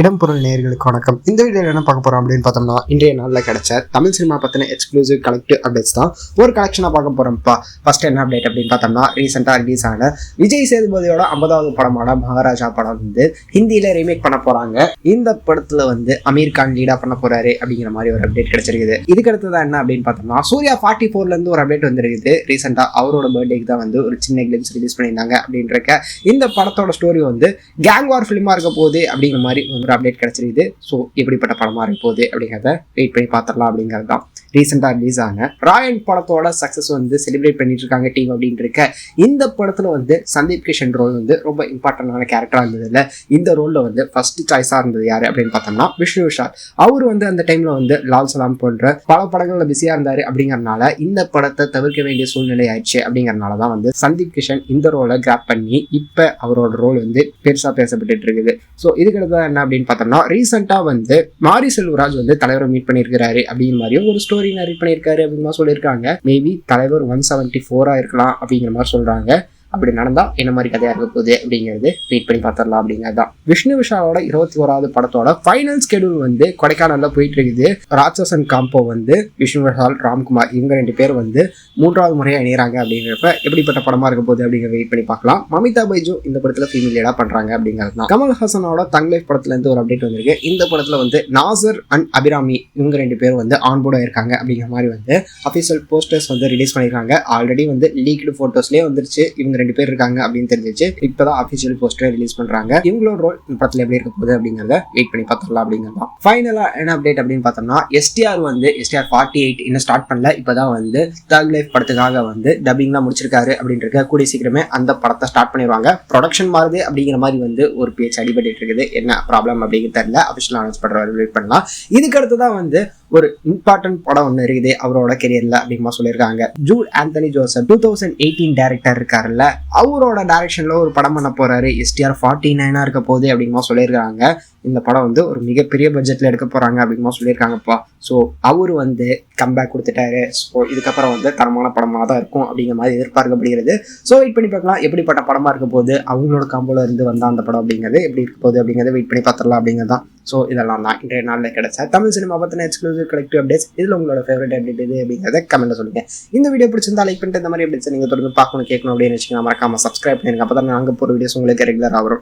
இடம்பொருள் நேயர்களுக்கு வணக்கம். இந்த வீடியோவில் என்ன பார்க்க போறோம் அப்படின்னு பார்த்தோம்னா, இன்றைய நாளில் கிடைச்ச தமிழ் சினிமா பற்றின எக்ஸ்க்ளூசிவ் கலெக்டிவ் அப்டேட்ஸ் தான் ஒரு கலெக்ஷனாக பார்க்க போறோம்ப்பா. ஃபர்ஸ்ட் என்ன அப்டேட் அப்படின்னு பார்த்தோம்னா, ரீசெண்டாக ரிலீஸ் ஆன விஜய் சேதுபதியோட 50வது படமான மகாராஜா படம் வந்து ஹிந்தியில ரீமேக் பண்ண போறாங்க. இந்த படத்துல வந்து அமீர் கான் லீடா பண்ண போறாரு அப்படிங்கிற மாதிரி ஒரு அப்டேட் கிடைச்சிருக்குது. இதுக்கு அடுத்ததான் என்ன அப்படின்னு பார்த்தோம்னா, சூர்யா 44ல இருந்து ஒரு அப்டேட் வந்துருக்குது. ரீசெண்டா அவரோட பர்த்டேக்கு தான் வந்து ஒரு சின்ன கிளிம்ஸ் ரிலீஸ் பண்ணியிருந்தாங்க அப்படின்ற இந்த படத்தோட ஸ்டோரி வந்து கேங் வார் ஃபிலிமா இருக்க போகுது அப்படிங்கிற மாதிரி ஒரு அப்டேட் கிடைச்சிருக்குது. ஸோ எப்படிப்பட்ட படமா இருக்க போகுது அப்படிங்கிறத வெயிட் பண்ணி பார்த்துடலாம் அப்படிங்கிறது தான். ரீசெண்டாக ரிலீஸ் ஆன ராயன் படத்தோட சக்ஸஸ் வந்து செலிப்ரேட் பண்ணிட்டு இருக்காங்க டீம் அப்படின்னு இருக்க. இந்த படத்துல வந்து சந்தீப் கிஷன் ரோல் வந்து ரொம்ப இம்பார்ட்டன்டான கேரக்டரா இருந்ததுல இந்த ரோல்ல வந்து ஃபர்ஸ்ட் சாய்ஸா இருந்தது யாரு அப்படின்னு பார்த்தோம்னா விஷ்ணு விஷால். அவர் வந்து அந்த டைம்ல வந்து லால் சலாம் போன்ற பல படங்கள்ல பிஸியா இருந்தாரு அப்படிங்கறதுனால இந்த படத்தை தவிர்க்க வேண்டிய சூழ்நிலை ஆயிடுச்சு. அப்படிங்கறதுனாலதான் வந்து சந்தீப் கிஷன் இந்த ரோலை கிராப் பண்ணி இப்ப அவரோட ரோல் வந்து பெருசா பேசப்பட்டு இருக்குது. ஸோ இதுக்கு என்ன அப்படின்னு பார்த்தோம்னா, ரீசெண்டா வந்து மாரி செல்வராஜ் வந்து தலைவரை மீட் பண்ணியிருக்கிறாரு அப்படிங்கிற மாதிரியும் ஒரு ஸ்டோரி நரேட் பண்ணியிருக்காரு அப்படின்னு சொல்லியிருக்காங்க. மேபி தலைவர் 174 இருக்கலாம் அப்படிங்கிற மாதிரி சொல்றாங்க. அப்படி நடந்தா என்ன மாதிரி கதையா இருக்க போகுது அப்படிங்கிறது வெயிட் பண்ணி பார்த்துடலாம் அப்படிங்கிறதான். விஷ்ணு விஷாலோட 21வது படத்தோட ஃபைனல் ஸ்கெடியூல் வந்து கொடைக்கானல்ல போயிட்டு இருக்குது. ராட்சசன் காம்போ வந்து விஷ்ணு விஷால், ராம்குமார் இவங்க 2 பேர் வந்து 3வது முறையா இணையறாங்க அப்படிங்கிறப்ப எப்படிப்பட்ட படமா இருக்க போகுது அப்படிங்கிற வெயிட் பண்ணி பார்க்கலாம். மமிதா பைஜு இந்த படத்துல ஃபீமேல் லீடா பண்றாங்க அப்படிங்கிறது தான். கமல்ஹாசனோட தங் லைஃப் படத்துல இருந்து ஒரு அப்டேட் வந்திருக்கு. இந்த படத்துல வந்து நாசர் அண்ட் அபிராமி இவங்க 2 பேர் வந்து ஆன்போர்டா இருக்காங்க அப்படிங்கிற மாதிரி வந்து அபிஷியல் போஸ்டர்ஸ் வந்து ரிலீஸ் பண்ணிருக்காங்க. ஆல்ரெடி வந்து லீக்டு போட்டோஸ்லயே வந்துருச்சு இவங்க 2 பேர் இருக்காங்க அப்படின்னு தெரிஞ்சிச்சு. இப்பதான் அபிஷியல் போஸ்டர் ரிலீஸ் பண்றாங்க. இவங்களோட ரோல் இந்த படத்துல எப்படி இருக்க போகுது அப்படிங்கறத வெயிட் பண்ணி பார்த்துடலாம் அப்படிங்கிறதா. ஃபைனலா என்ன அப்டேட் அப்படின்னு பார்த்தோம்னா, எஸ்டிஆர் வந்து எஸ்டிஆர் 48 இன்னும் ஸ்டார்ட் பண்ணல. இப்பதான் வந்து தக் லைஃப் படத்துக்காக வந்து டப்பிங்லாம் முடிச்சிருக்காரு அப்படின்ற கூடிய சீக்கிரமே அந்த படத்தை ஸ்டார்ட் பண்ணிடுவாங்க. ப்ரொடக்ஷன் மாறுது அப்படிங்கிற மாதிரி வந்து ஒரு பேச்சு அடிபட்டு இருக்குது. என்ன ப்ராப்ளம் அப்படிங்கிறது தெரியல. அபிஷியல் அனௌன்ஸ் பண்ற வெயிட் பண்ணலாம். இதுக்கு அடுத்துதான் வந்து ஒரு இம்பார்ட்டன்ட் படம் ஒன்று இருக்குது அவரோட கெரியர்ல அப்படிமா சொல்லியிருக்காங்க. ஜூட் ஆந்தனி ஜோசப் 2018 டைரக்டர் இருக்காருல்ல, அவரோட டைரக்ஷன்ல ஒரு படம் பண்ண போறாரு. எஸ்டிஆர் 49 இருக்க போகுது அப்படிமா சொல்லியிருக்காங்க. இந்த படம் வந்து ஒரு மிகப்பெரிய பட்ஜெட்ல எடுக்க போறாங்க அப்படிமா சொல்லியிருக்காங்கப்பா. ஸோ அவரு வந்து கம்பேக் கொடுத்துட்டாரு. ஸோ இதுக்கப்புறம் வந்து தரமான படமாக தான் இருக்கும் அப்படிங்கிற மாதிரி எதிர்பார்க்கப்படுகிறது. ஸோ வெயிட் பண்ணி பார்க்கலாம் எப்படிப்பட்ட படமா இருக்க போகுது, அவங்களோட காம்போல இருந்து வந்தா அந்த படம் அப்படிங்கிறது எப்படி இருக்க போகுது அப்படிங்கிறத வெயிட் பண்ணி பார்த்துடலாம் அப்படிங்கிறதான். ஸோ இதெல்லாம் தான் இன்றைய நாளில் கிடைச்ச தமிழ் சினிமா பற்றின எக்ஸ்க்ளூசிவ் கலெக்டிவ் அப்டேட்ஸ். இதில் உங்களோட ஃபேவரட் அப்டேட் இது அப்படிங்கிறத கமெண்ட்ல சொல்லுங்க. இந்த வீடியோ பிடிச்சிருந்தா லைக் பண்ணிட்டு இந்த மாதிரி அப்டேட்ஸ் நீங்கள் தொடர்ந்து பார்க்கணும் கேட்கணும் அப்படின்னு வச்சுக்கோங்க. மறக்காம சப்ஸ்கிரைப் பண்ணிருங்க. அப்போ தான் நாங்கள் போகிற வீடியோஸ் உங்களுக்கு ரெகுலராக வரும்.